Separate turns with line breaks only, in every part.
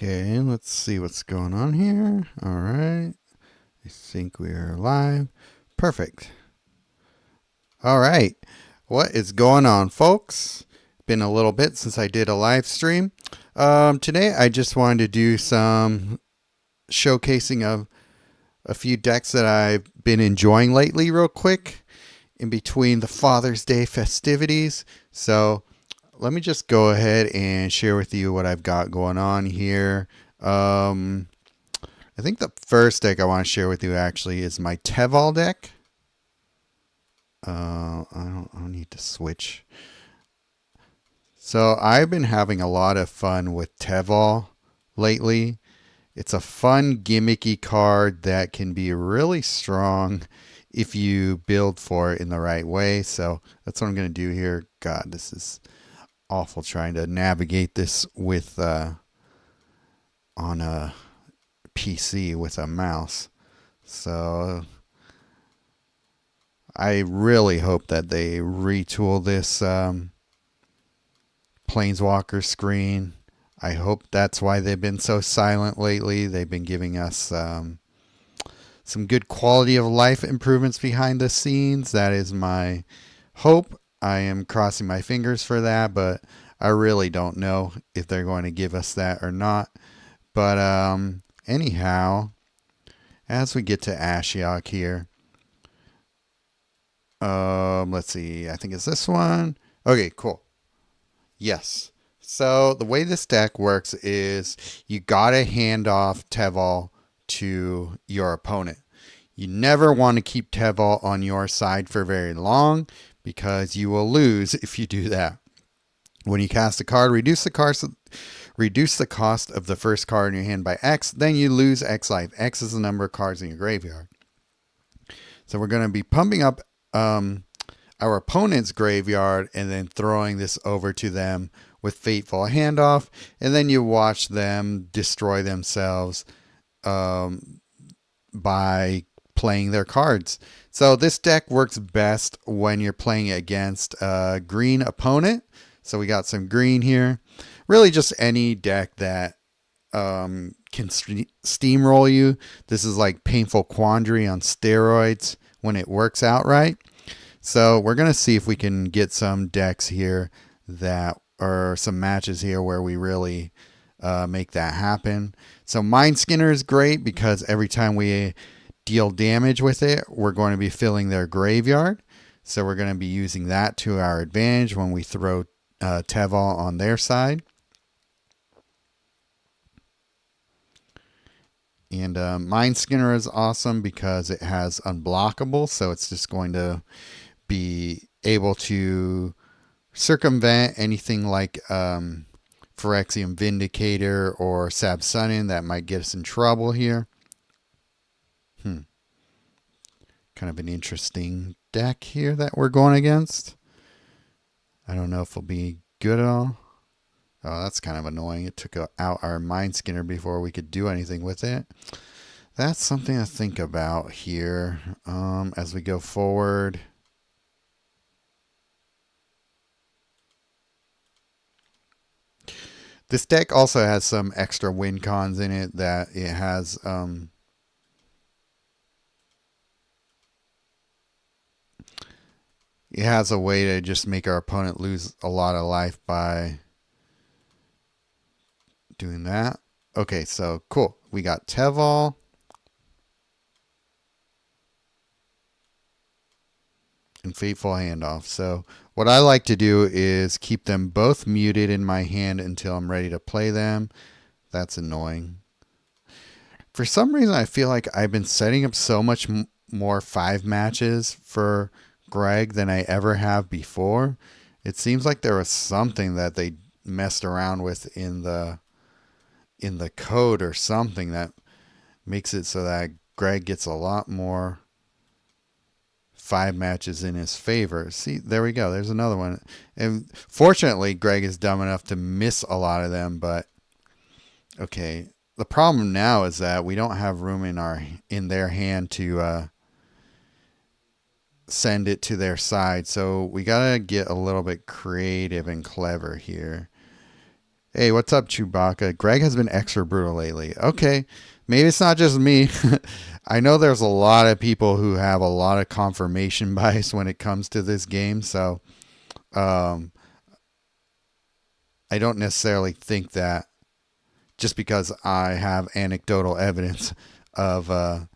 Okay, let's see what's going on here. All right. I think we are live. Perfect. All right. What is going on, folks? Been a little bit since I did a live stream. Today, I just wanted to do some showcasing of a few decks that I've been enjoying lately, real quick, in between the Father's Day festivities. So, let me just go ahead and share with you what I've got going on here. I think the first deck I want to share with you actually is my Teval deck. I don't need to switch. So I've been having a lot of fun with Teval lately. It's a fun, gimmicky card that can be really strong if you build for it in the right way. So that's what I'm going to do here. God, this is awful trying to navigate this with on a PC with a mouse. So I really hope that they retool this Planeswalker screen. I hope that's why they've been so silent lately. They've been giving us some good quality of life improvements behind the scenes. That is my hope. I am crossing my fingers for that, but I really don't know if they're going to give us that or not. But anyhow, as we get to Ashiok here, let's see. I think it's this one. Okay, cool. Yes. So the way this deck works is you gotta hand off Teval to your opponent. You never want to keep Teval on your side for very long because you will lose if you do that. When you cast a card, reduce the cost of the first card in your hand by X, then you lose X life. X is the number of cards in your graveyard. So we're going to be pumping up our opponent's graveyard and then throwing this over to them with Fateful Handoff, and then you watch them destroy themselves by playing their cards. So this deck works best when you're playing against a green opponent. So we got some green here. Really just any deck that can steamroll you. This is like Painful Quandary on steroids when it works out right. So we're going to see if we can get some decks here that or some matches here where we really make that happen. So Mind Skinner is great because every time we deal damage with it, we're going to be filling their graveyard. So we're going to be using that to our advantage when we throw Teval on their side. And Mind Skinner is awesome because it has unblockable, so it's just going to be able to circumvent anything like Phyrexian Vindicator or Sabsunin that might get us in trouble here. Kind of an interesting deck here that we're going against. I don't know if it'll be good at all. Oh, that's kind of annoying. It took out our Mind Skinner before we could do anything with it. That's something to think about here as we go forward. This deck also has some extra win cons in it that it has a way to just make our opponent lose a lot of life by doing that. Okay, so cool. We got Teval. And Fateful Handoff. So what I like to do is keep them both muted in my hand until I'm ready to play them. That's annoying. For some reason, I feel like I've been setting up so much more 5 matches for Greg than I ever have before. It seems like there was something that they messed around with in the code or something that makes it so that Greg gets a lot more 5 matches in his favor. See, there we go. There's another one. And fortunately, Greg is dumb enough to miss a lot of them, but okay. The problem now is that we don't have room in their hand to send it to their side. So we got to get a little bit creative and clever here. Hey, what's up, Chewbacca? Greg has been extra brutal lately. Okay, maybe it's not just me. I know there's a lot of people who have a lot of confirmation bias when it comes to this game, so um, I don't necessarily think that just because I have anecdotal evidence of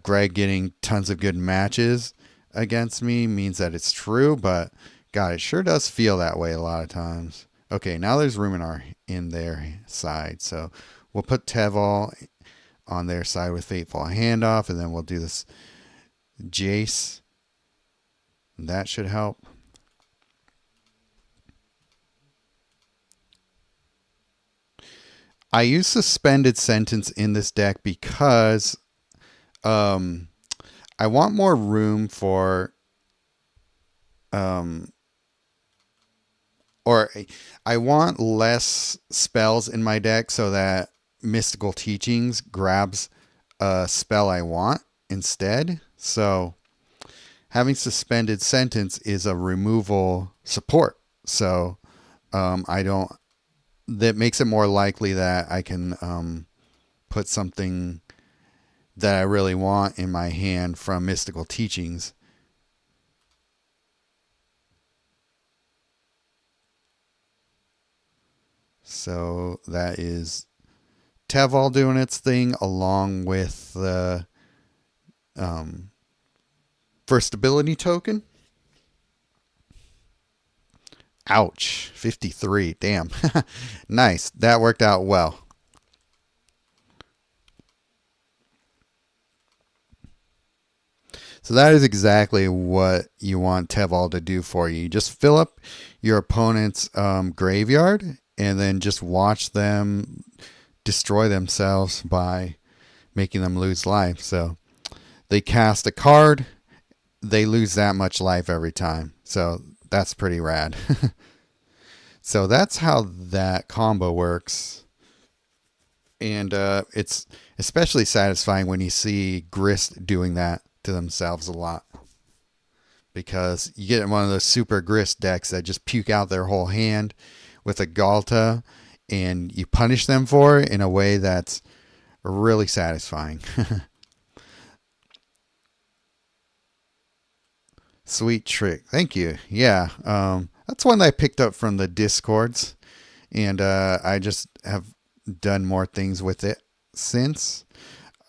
Greg getting tons of good matches against me means that it's true, but God, it sure does feel that way a lot of times. Okay, now there's room in their side, so we'll put Teval on their side with Fateful Handoff, and then we'll do this Jace. That should help. I use Suspended Sentence in this deck because um, I want more room for um, or I want less spells in my deck so that Mystical Teachings grabs a spell I want instead. So having Suspended Sentence is a removal support. So I don't. That makes it more likely that I can put something that I really want in my hand from Mystical Teachings. So that is Teval doing its thing along with the first ability token. Ouch. 53. Damn. Nice. That worked out well. So that is exactly what you want Teval to do for you. You just fill up your opponent's graveyard and then just watch them destroy themselves by making them lose life. So they cast a card, they lose that much life every time. So that's pretty rad. So that's how that combo works. And it's especially satisfying when you see Grist doing that to themselves a lot. Because you get one of those super Grist decks that just puke out their whole hand with a Galta, and you punish them for it in a way that's really satisfying. Sweet trick. Thank you. Yeah. That's one that I picked up from the Discords, and I just have done more things with it since.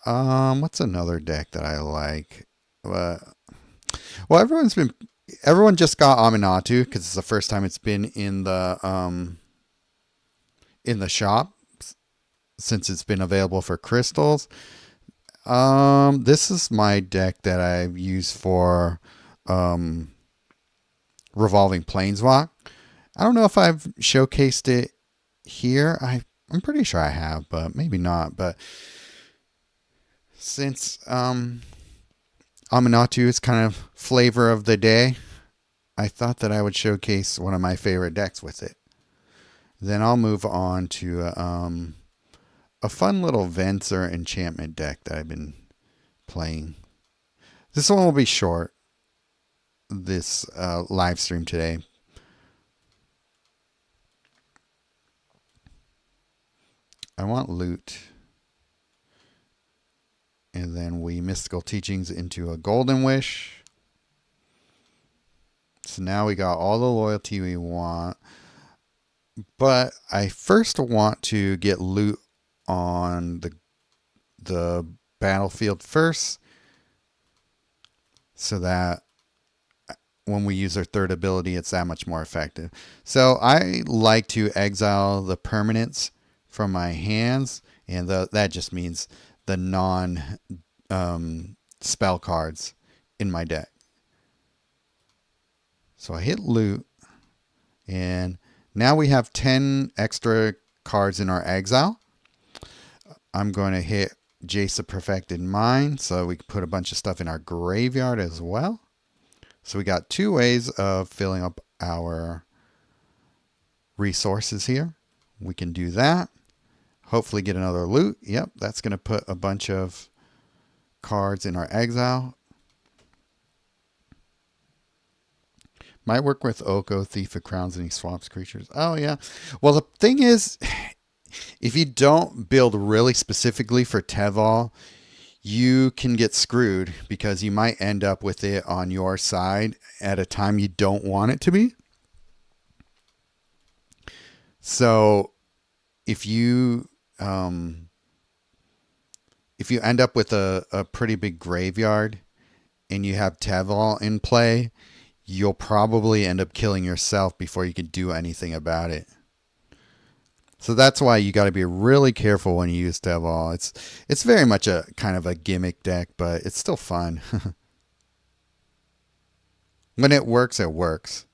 What's another deck that I like? Well, everyone just got Aminatu because it's the first time it's been in the shop since it's been available for crystals. This is my deck that I've used for Revolving Planeswalk. I don't know if I've showcased it here. I'm pretty sure I have, but maybe not. But since Aminatu is kind of flavor of the day, I thought that I would showcase one of my favorite decks with it. Then I'll move on to a fun little Venser enchantment deck that I've been playing. This one will be short, this live stream today. I want loot. And then we Mystical Teachings into a Golden Wish. So now we got all the loyalty we want. But I first want to get loot on the battlefield first, so that when we use our third ability, it's that much more effective. So I like to exile the permanents from my hands, and that just means the non spell cards in my deck. So I hit loot, and now we have 10 extra cards in our exile. I'm going to hit Jace the Perfected Mind, so we can put a bunch of stuff in our graveyard as well. So we got two ways of filling up our resources here. We can do that. Hopefully get another loot. Yep, that's going to put a bunch of cards in our exile. Might work with Oko, Thief of Crowns, and he swaps creatures. Oh, yeah. Well, the thing is, if you don't build really specifically for Teval, you can get screwed because you might end up with it on your side at a time you don't want it to be. So if you end up with a pretty big graveyard and you have Teval in play, you'll probably end up killing yourself before you can do anything about it. So that's why you got to be really careful when you use Teval. It's very much a kind of a gimmick deck, but it's still fun. When it works, it works.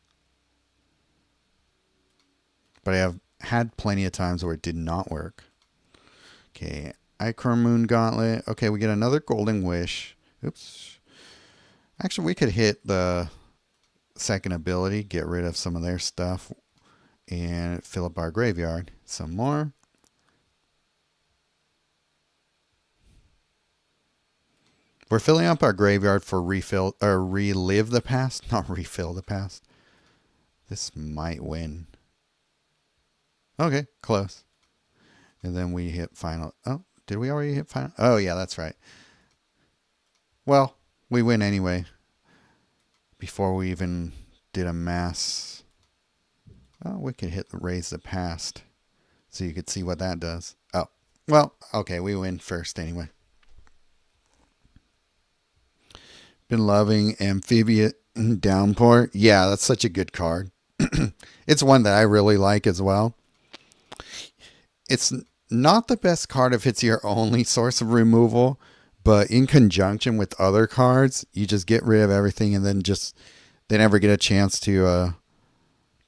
But I have had plenty of times where it did not work. Okay, Ichor Moon Gauntlet. Okay, we get another Golden Wish. Oops. Actually, we could hit the second ability, get rid of some of their stuff, and fill up our graveyard. Some more. We're filling up our graveyard for refill or relive the past, not refill the past. This might win. Okay, close. And then we hit final. Oh, did we already hit final? Oh, yeah, that's right. Well, we win anyway. Before we even did a mass. Oh, we could hit raise the past. So you could see what that does. Oh, well, okay, we win first anyway. Been loving Amphibian Downpour. Yeah, that's such a good card. It's one that I really like as well. It's not the best card if it's your only source of removal, but in conjunction with other cards, you just get rid of everything and then they never get a chance to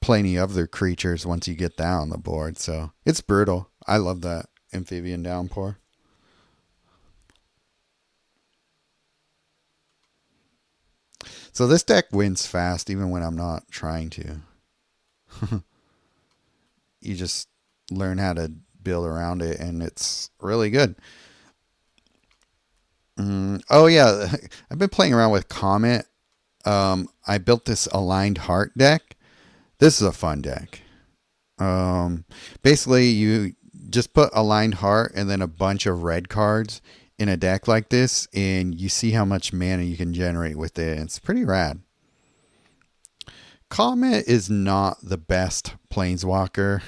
play any other creatures once you get that on the board. So it's brutal. I love that Amphibian Downpour. So this deck wins fast even when I'm not trying to. You just learn how to build around it and it's really good. Oh yeah, I've been playing around with Comet. I built this Aligned Heart deck. This is a fun deck. Basically, you just put Aligned Heart and then a bunch of red cards in a deck like this, and you see how much mana you can generate with it. It's pretty rad. Comet is not the best planeswalker,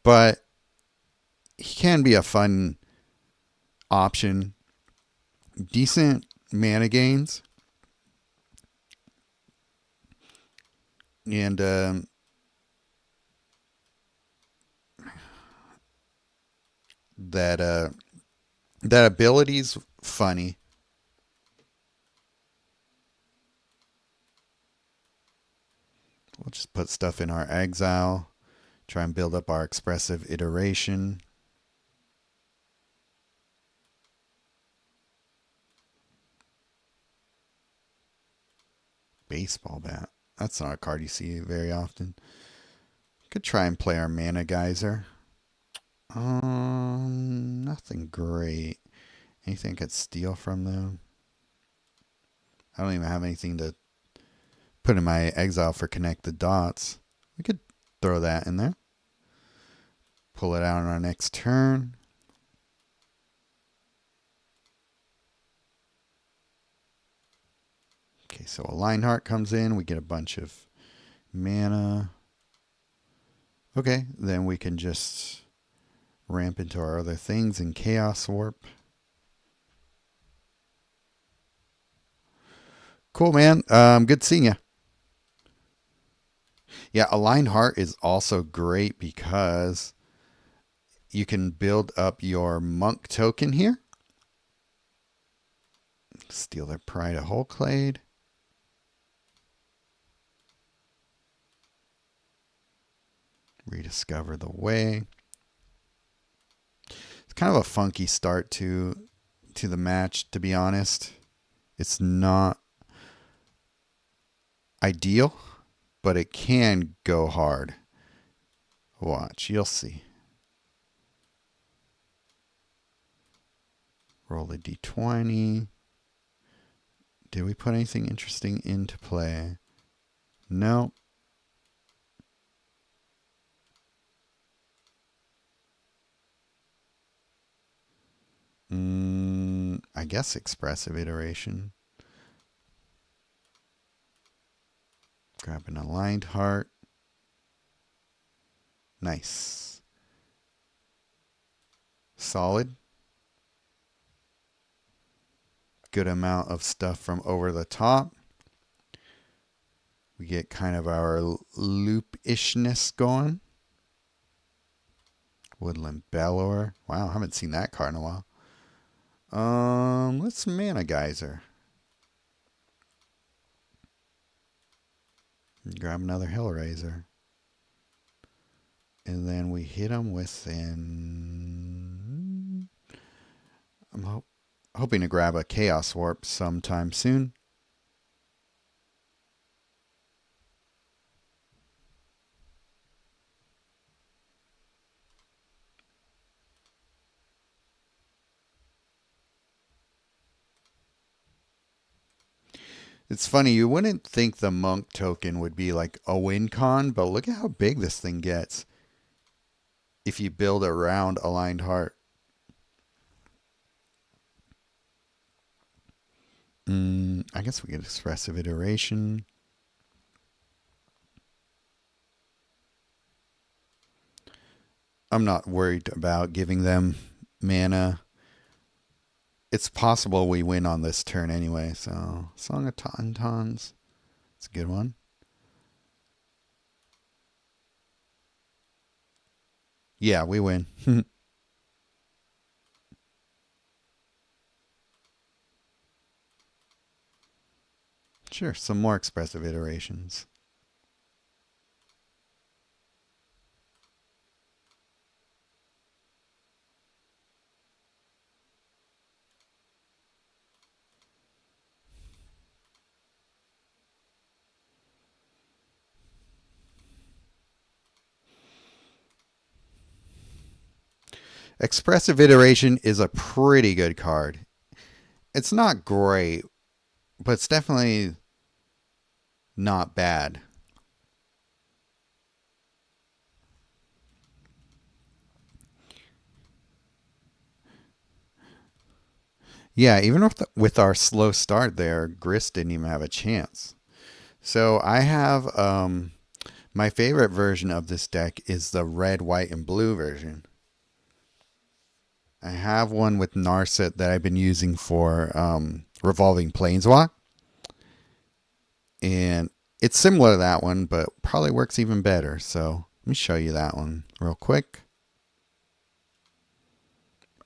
but he can be a fun option. Decent mana gains. And that ability's funny. We'll just put stuff in our exile. Try and build up our expressive iteration. Baseball bat. That's not a card you see very often. Could try and play our Mana Geyser. Nothing great. Anything I could steal from them? I don't even have anything to put in my exile for Connect the Dots. We could throw that in there. Pull it out on our next turn. Okay, so a Lionheart comes in. We get a bunch of mana. Okay, then we can just ramp into our other things in Chaos Warp. Cool, man. Good seeing you. Yeah, Aligned Heart is also great because you can build up your Monk token here. Steal their Pride of Holclade. Rediscover the Way. It's kind of a funky start to the match, to be honest. It's not ideal, but it can go hard. Watch, you'll see. Roll a d20. Did we put anything interesting into play? No. I guess expressive iteration. Grab an aligned heart. Nice. Solid. Good amount of stuff from over the top. We get kind of our loop-ishness going. Woodland Bellower. Wow, I haven't seen that card in a while. Let's Mana Geyser. Grab another Hellraiser. And then we hit them with an... I'm hoping to grab a Chaos Warp sometime soon. It's funny, you wouldn't think the Monk token would be like a win con, but look at how big this thing gets if you build around Aligned Heart. I guess we get Expressive Iteration. I'm not worried about giving them mana. It's possible we win on this turn anyway, so Song of Tauntauns. It's a good one. Yeah, we win. Sure, some more expressive iterations. Expressive Iteration is a pretty good card. It's not great, but it's definitely not bad. Yeah, even with our slow start there, Grist didn't even have a chance. So I have my favorite version of this deck is the red, white, and blue version. I have one with Narset that I've been using for Revolving Planeswalk. And it's similar to that one, but probably works even better. So let me show you that one real quick.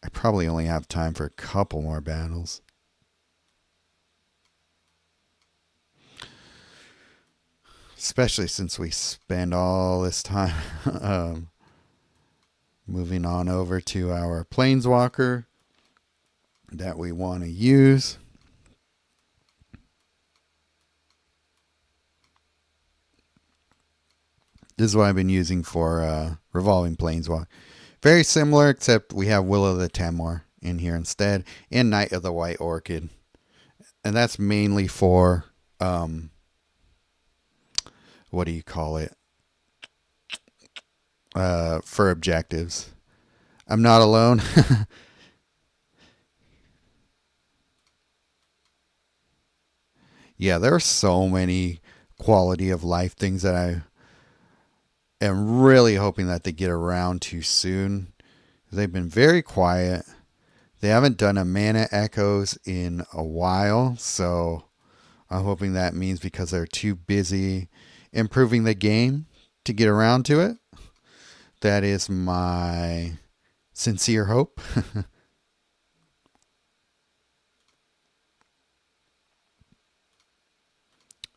I probably only have time for a couple more battles. Especially since we spend all this time moving on over to our Planeswalker that we want to use. This is what I've been using for Revolving Planeswalk. Very similar, except we have Will of the Temor in here instead, and Knight of the White Orchid. And that's mainly for, what do you call it? For objectives. I'm not alone. Yeah, there are so many quality of life things that I am really hoping that they get around to soon. They've been very quiet. They haven't done a Mana Echoes in a while, so I'm hoping that means because they're too busy improving the game to get around to it. That is my sincere hope.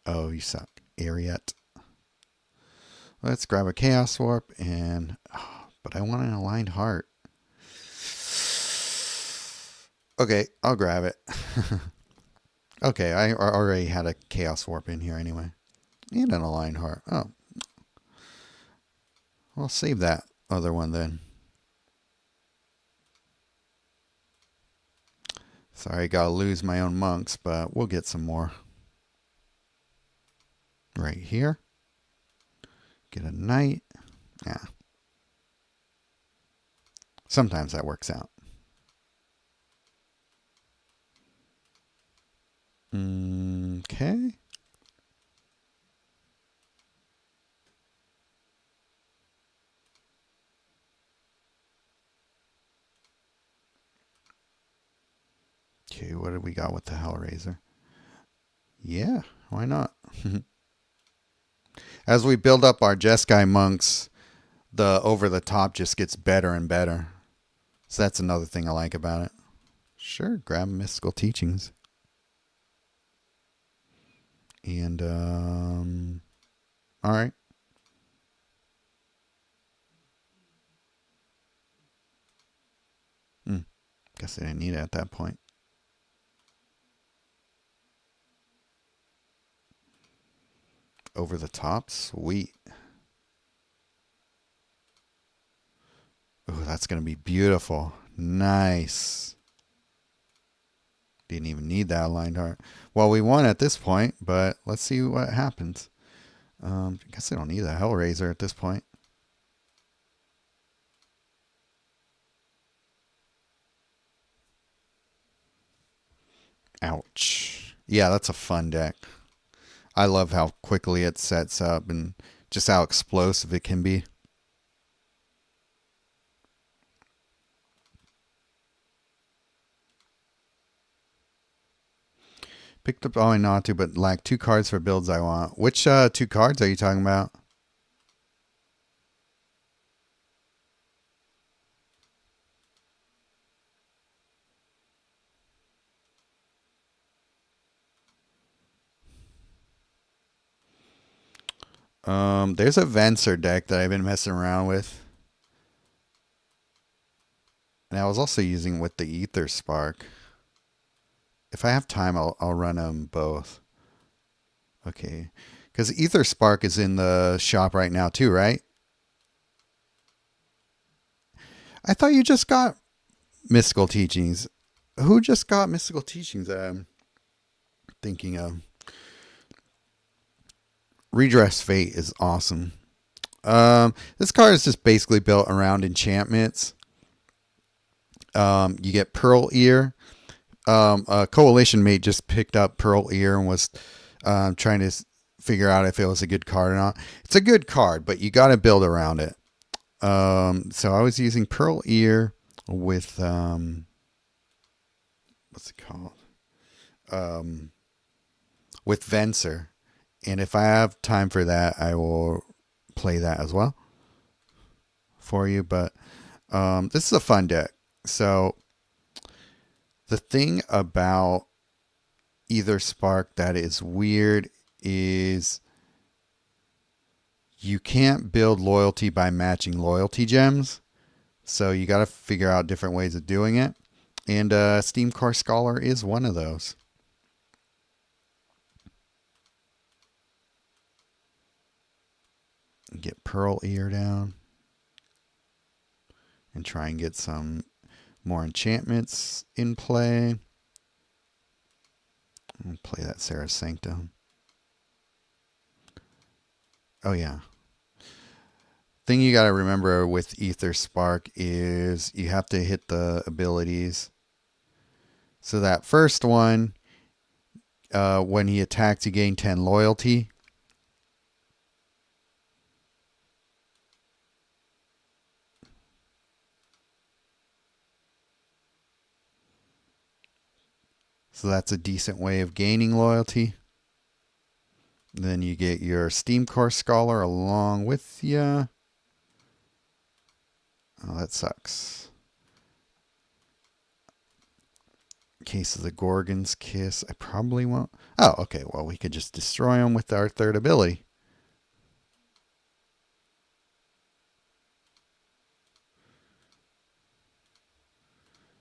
Oh, you suck. Ariat. Let's grab a Chaos Warp and... Oh, but I want an Aligned Heart. Okay, I'll grab it. Okay, I already had a Chaos Warp in here anyway. And an Aligned Heart. Oh. I'll save that other one then. Sorry, gotta lose my own monks, but we'll get some more. right here. Get a knight. Yeah. Sometimes that works out. Okay. Okay, what do we got with the Hellraiser? Yeah, why not? As we build up our Jeskai monks, the over the top just gets better and better. So that's another thing I like about it. Sure, grab mystical teachings. And all right. Guess I didn't need it at that point. Over the top, sweet. Oh, that's gonna be beautiful. Nice. Didn't even need that aligned heart. Well, we won at this point, but let's see what happens. I guess I don't need a Hellraiser at this point. Ouch. Yeah, that's a fun deck. I love how quickly it sets up and just how explosive it can be. Picked up only not to, but like 2 cards for builds I want. Which 2 cards are you talking about? There's a Venser deck that I've been messing around with. And I was also using with the Ether Spark. If I have time, I'll run them both. Okay. Because Ether Spark is in the shop right now too, right? I thought you just got Mystical Teachings. Who just got Mystical Teachings that I'm thinking of? Redress Fate is awesome. This card is just basically built around enchantments. You get Pearl Ear. A coalition mate just picked up Pearl Ear and was trying to figure out if it was a good card or not. It's a good card, but you got to build around it. So I was using Pearl Ear with what's it called? With Venser. And if I have time for that, I will play that as well for you. But this is a fun deck. So the thing about Ether Spark that is weird is you can't build loyalty by matching loyalty gems. So you got to figure out different ways of doing it. And Steam Core Scholar is one of those. Get Pearl Ear down. And try and get some more enchantments in play. I'll play that Sarah's Sanctum. Oh, yeah. Thing you got to remember with Ether Spark is you have to hit the abilities. So that first one, when he attacks, you gain 10 loyalty. So that's a decent way of gaining loyalty. Then you get your Steam Core Scholar along with you. Oh, that sucks. Case of the Gorgon's Kiss. I probably won't. Oh, okay. Well, we could just destroy them with our third ability.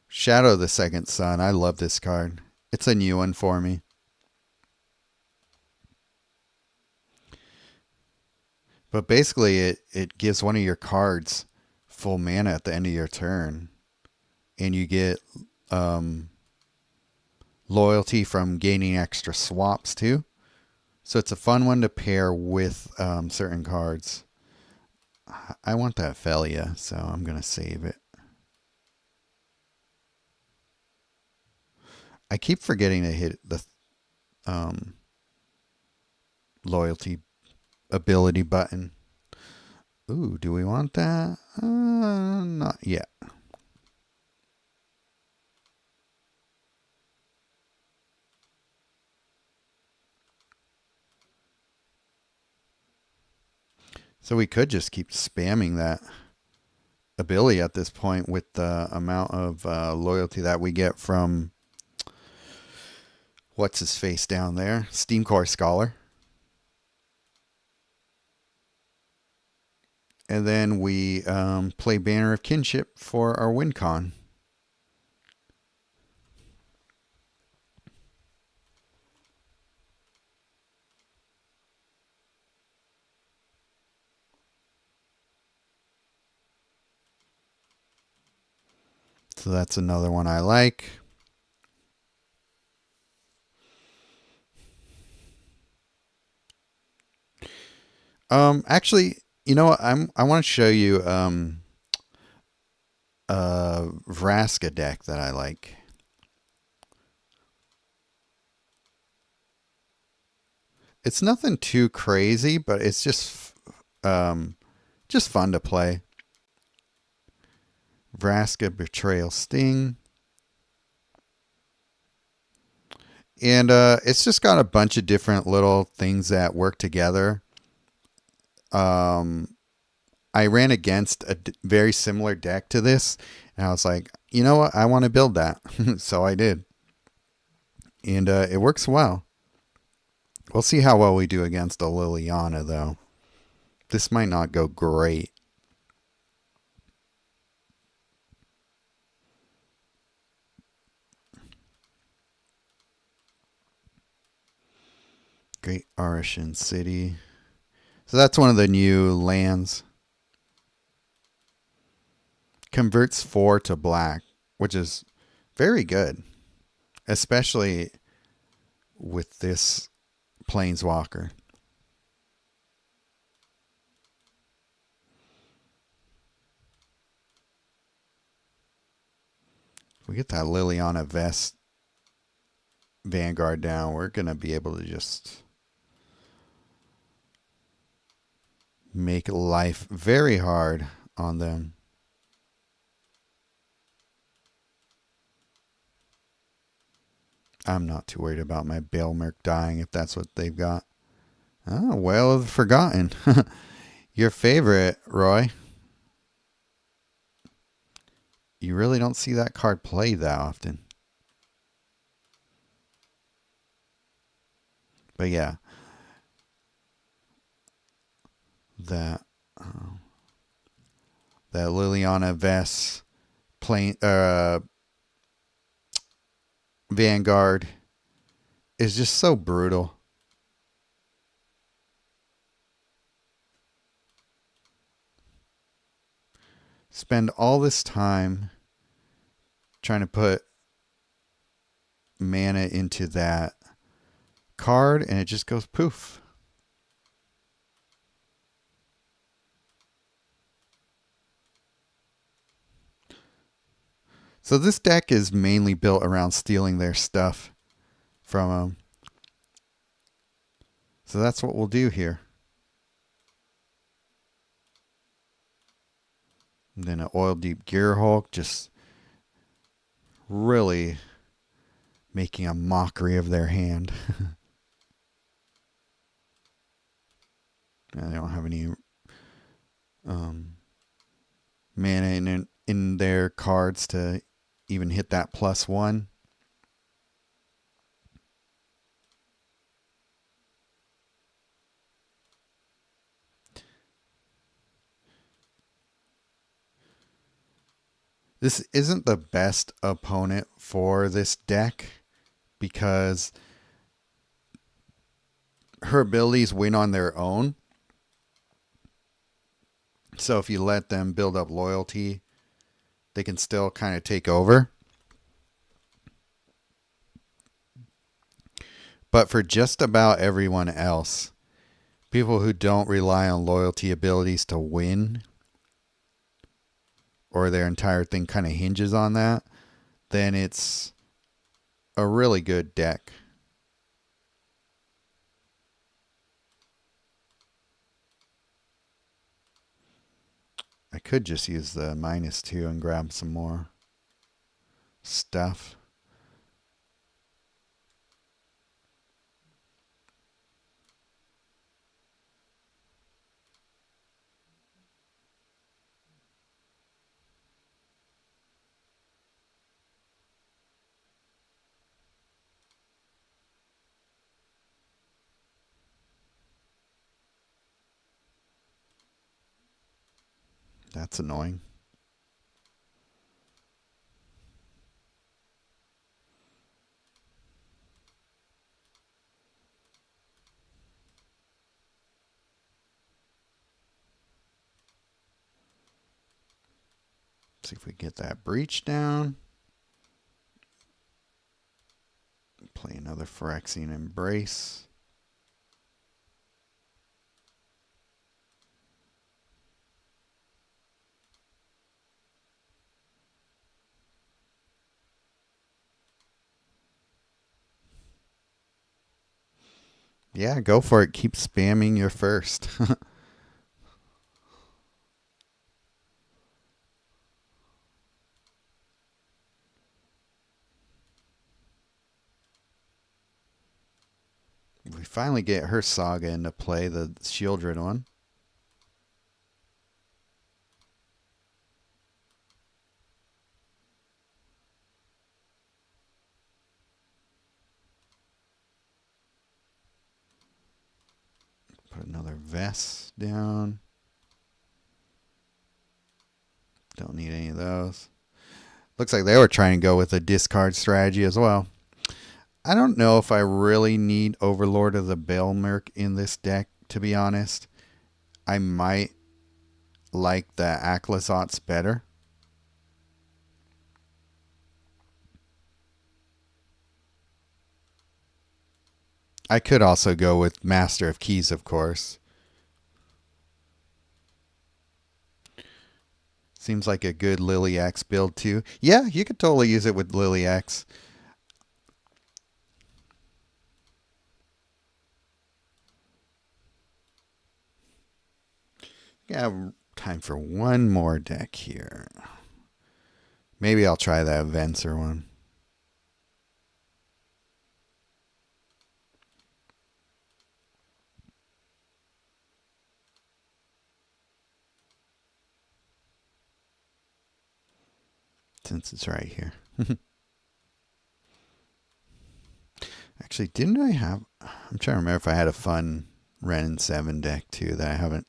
Shadow the Second Sun. I love this card. It's a new one for me. But basically, it gives one of your cards full mana at the end of your turn. And you get loyalty from gaining extra swaps too. So it's a fun one to pair with certain cards. I want that Felia, so I'm going to save it. I keep forgetting to hit the um, loyalty ability button. Ooh, do we want that? Not yet. So we could just keep spamming that ability at this point with the amount of loyalty that we get from what's his face down there, Steam Core Scholar. And then we play Banner of Kinship for our win con. So that's another one I like. Actually, you know what? I want to show you a Vraska deck that I like. It's nothing too crazy, but it's just fun to play. Vraska Betrayal Sting. And it's just got a bunch of different little things that work together. I ran against a very similar deck to this, and I was like, you know what? I want to build that. So I did. And it works well. We'll see how well we do against a Liliana, though. This might not go great. Great Arishan City. So that's one of the new lands. Converts 4 to black, which is very good, especially with this Planeswalker. If we get that Liliana Vest Vanguard down, we're going to be able to just make life very hard on them. I'm not too worried about my Baelmerk dying if that's what they've got. Oh, Whale of the Forgotten. Your favorite, Roy. You really don't see that card played that often. But yeah. That Liliana Vest Vanguard is just so brutal. Spend all this time trying to put mana into that card and it just goes poof. So this deck is mainly built around stealing their stuff from them. So that's what we'll do here. And then an Oil Deep Gear Hulk, just really making a mockery of their hand. They don't have any mana in their cards to even hit that +1. This isn't the best opponent for this deck because her abilities win on their own. So if you let them build up loyalty, they can still kind of take over. But for just about everyone else, people who don't rely on loyalty abilities to win, or their entire thing kind of hinges on that, then it's a really good deck. I could just use the -2 and grab some more stuff. That's annoying. See if we get that breach down. Play another Phyrexian Embrace. Yeah, go for it. Keep spamming your first. We finally get her Saga into play, the Shieldred one. Put another Vest down. Don't need any of those. Looks like they were trying to go with a discard strategy as well. I don't know if I really need Overlord of the Baelmerk in this deck, to be honest. I might like the Aklizots better. I could also go with Master of Keys, of course. Seems like a good Lily X build too. Yeah, you could totally use it with Lily X. Yeah, time for one more deck here. Maybe I'll try that Venser one. Since it's right here. Actually, didn't I have... I'm trying to remember if I had a fun Ren and 7 deck too that I haven't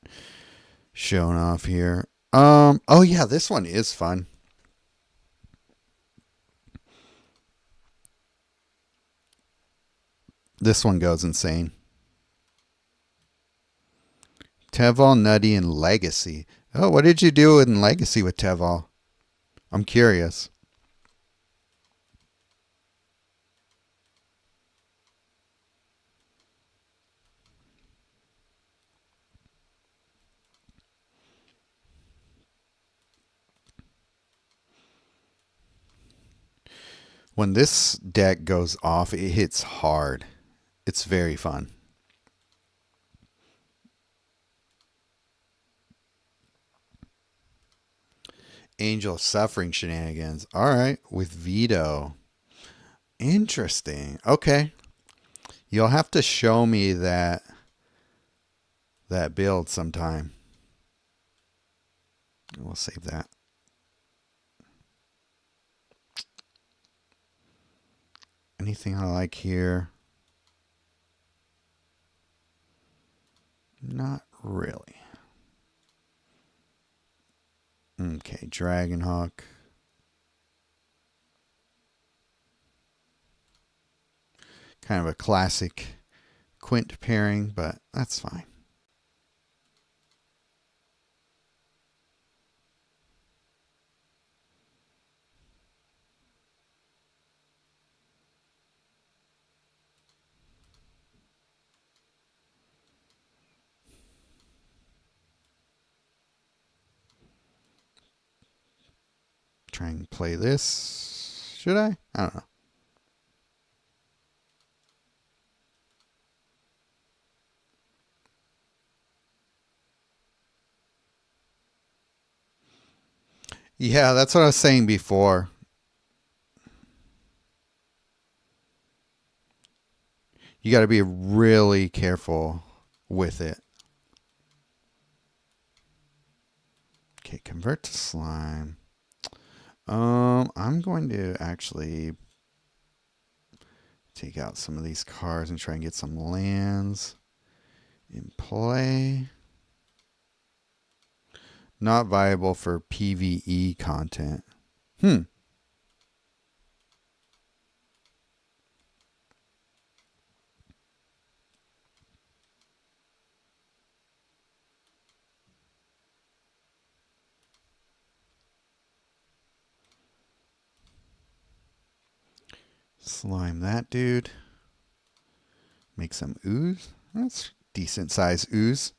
shown off here. Oh yeah, this one is fun. This one goes insane. Teval, Nutty, and Legacy. Oh, what did you do in Legacy with Teval? I'm curious. When this deck goes off, it hits hard. It's very fun. Angel of Suffering shenanigans. All right, with Veto. Interesting. Okay. You'll have to show me that build sometime. We'll save that. Anything I like here? Not really. Okay, Dragonhawk. Kind of a classic Quint pairing, but that's fine. try and play this. Should I? I don't know. Yeah, that's what I was saying before. You got to be really careful with it. Okay, convert to slime. I'm going to actually take out some of these cards and try and get some lands in play. Not viable for PvE content. Slime that dude. Make some ooze. That's decent size ooze.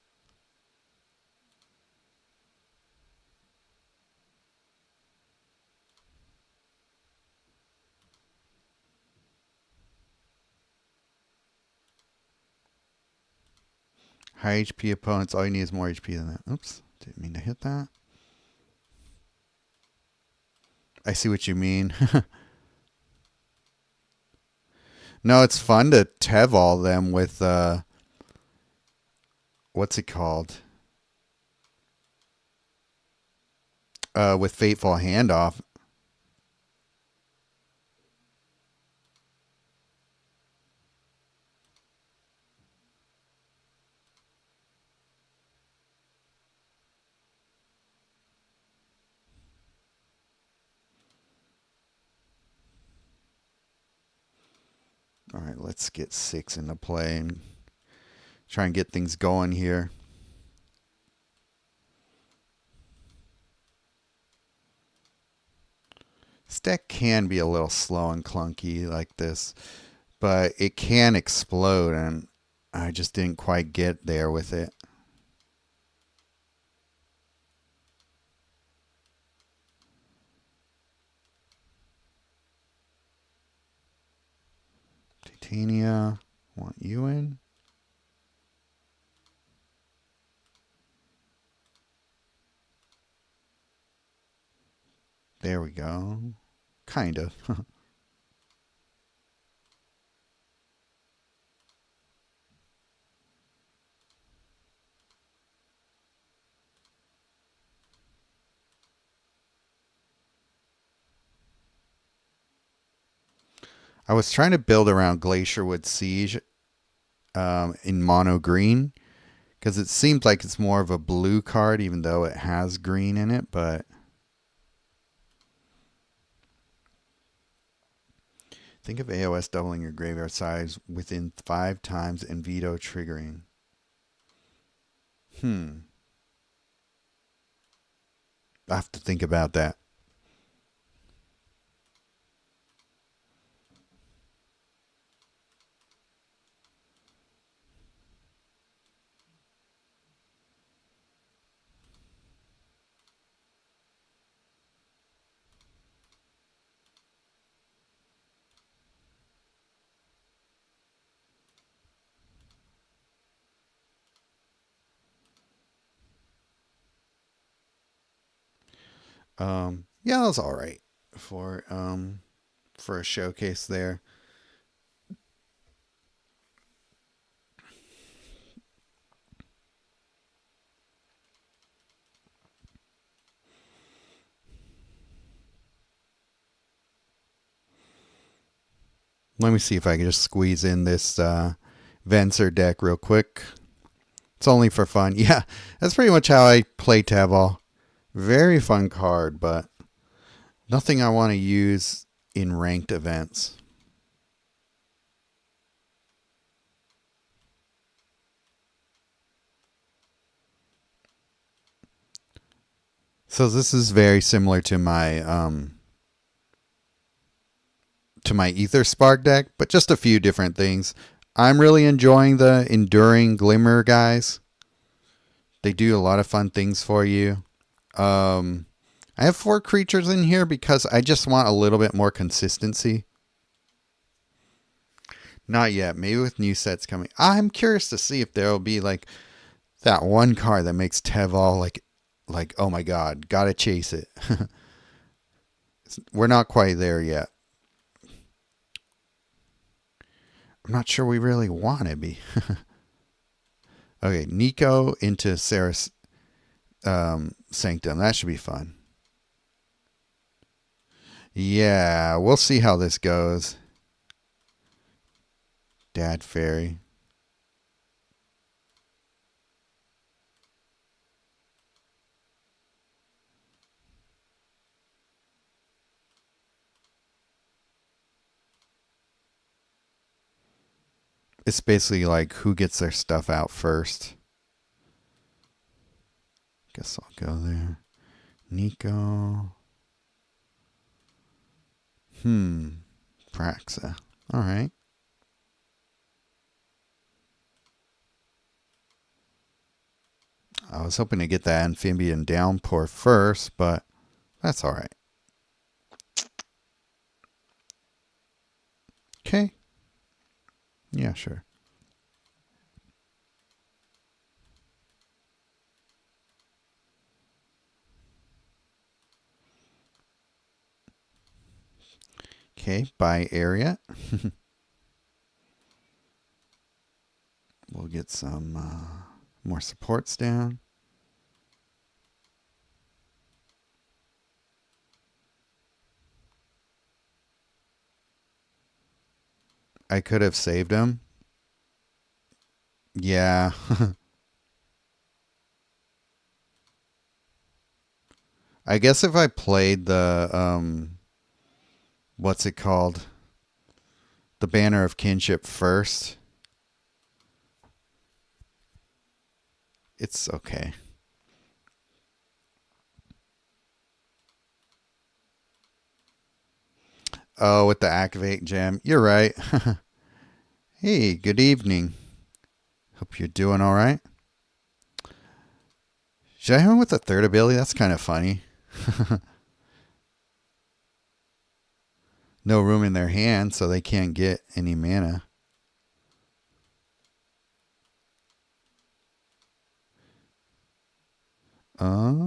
High HP opponents, all you need is more HP than that. Oops, didn't mean to hit that. I see what you mean. No, it's fun to Teval them with, what's it called? With Fateful Handoff. All right, let's get 6 into play and try and get things going here. This deck can be a little slow and clunky like this, but it can explode, and I just didn't quite get there with it. Titania, want you in? There we go. Kind of. I was trying to build around Glacierwood Siege in mono green because it seems like it's more of a blue card even though it has green in it, but think of AOS doubling your graveyard size within 5 times and veto triggering. I have to think about that. Yeah, that was all right for a showcase there. Let me see if I can just squeeze in this Venser deck real quick. It's only for fun. Yeah, that's pretty much how I play Teval. Very fun card, but nothing I want to use in ranked events. So this is very similar to my Ether Spark deck, but just a few different things. I'm really enjoying the Enduring Glimmer guys. They do a lot of fun things for you. I I have 4 creatures in here because I just want a little bit more consistency. Not yet. Maybe with new sets coming. I'm curious to see if there will be like that one card that makes Teval like oh my god, gotta chase it. We're not quite there yet. I'm not sure we really want to be. Okay, Nico into Sarah's Sanctum. That should be fun. Yeah, we'll see how this goes. Dad Fairy. It's basically like who gets their stuff out first. Guess I'll go there. Nico. Praxa. All right. I was hoping to get that Amphibian Downpour first, but that's all right. Okay. Yeah, sure. Okay, by area. We'll get some more supports down. I could have saved him. Yeah. I guess if I played the what's it called? The Banner of Kinship first. It's okay. Oh, with the activate gem. You're right. Hey, good evening. Hope you're doing all right. Should I have him with a third ability? That's kind of funny. No room in their hand, so they can't get any mana. Oh,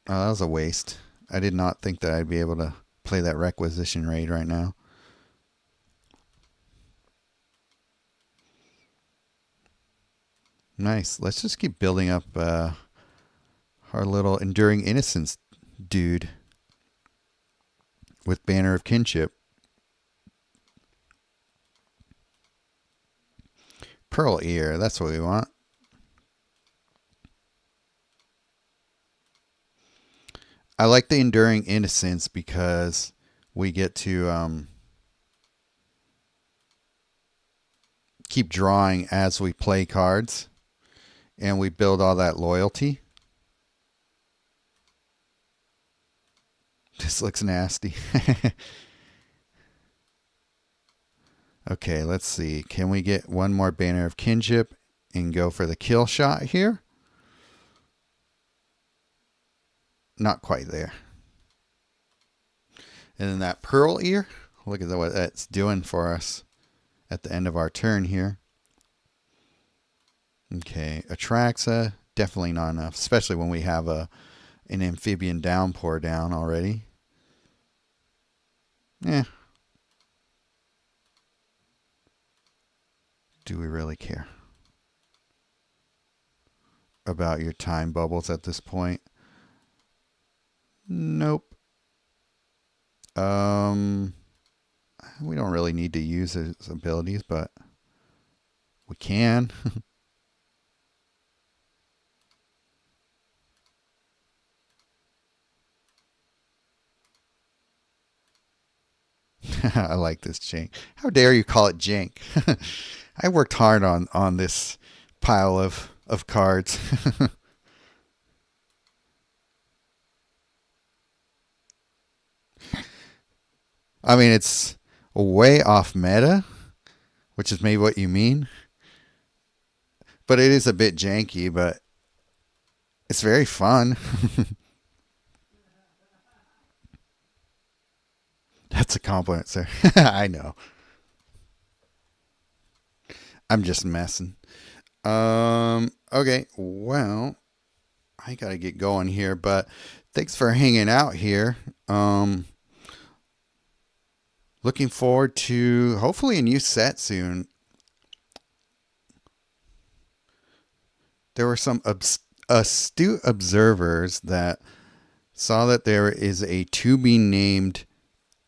that was a waste. I did not think that I'd be able to play that Requisition Raid right now. Nice. Let's just keep building up our little Enduring Innocence dude with Banner of Kinship. Pearl Ear, that's what we want. I like the Enduring Innocence because we get to keep drawing as we play cards, and we build all that loyalty. This looks nasty. Okay, let's see. Can we get one more Banner of Kinship and go for the kill shot here? Not quite there. And then that Pearl Ear. Look at what that's doing for us at the end of our turn here. Okay, Atraxa, definitely not enough, especially when we have an Amphibian Downpour down already. Eh. Do we really care about your time bubbles at this point? Nope. We don't really need to use his abilities, but we can. I like this jank. How dare you call it jank? I worked hard on this pile of cards. I mean, it's way off meta, which is maybe what you mean. But it is a bit janky, but it's very fun. That's a compliment, sir. I know. I'm just messing. Okay, well, I gotta get going here, but thanks for hanging out here. Looking forward to hopefully a new set soon. There were some astute observers that saw that there is a to be named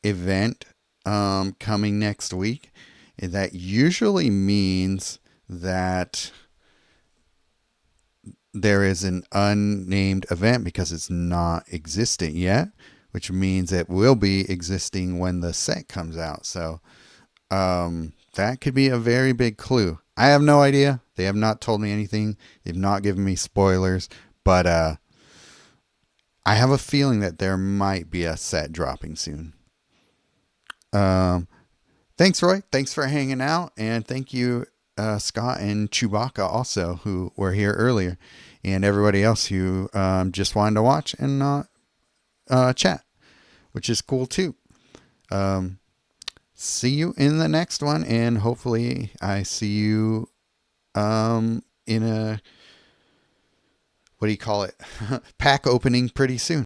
event coming next week. And that usually means that there is an unnamed event because it's not existent yet, which means it will be existing when the set comes out. So that could be a very big clue. I have no idea. They have not told me anything. They've not given me spoilers, but I have a feeling that there might be a set dropping soon. Thanks, Roy. Thanks for hanging out, and thank you, Scott and Chewbacca, also, who were here earlier, and everybody else who just wanted to watch and not chat, which is cool too. See you in the next one, and hopefully I see you in a, what do you call it, pack opening pretty soon.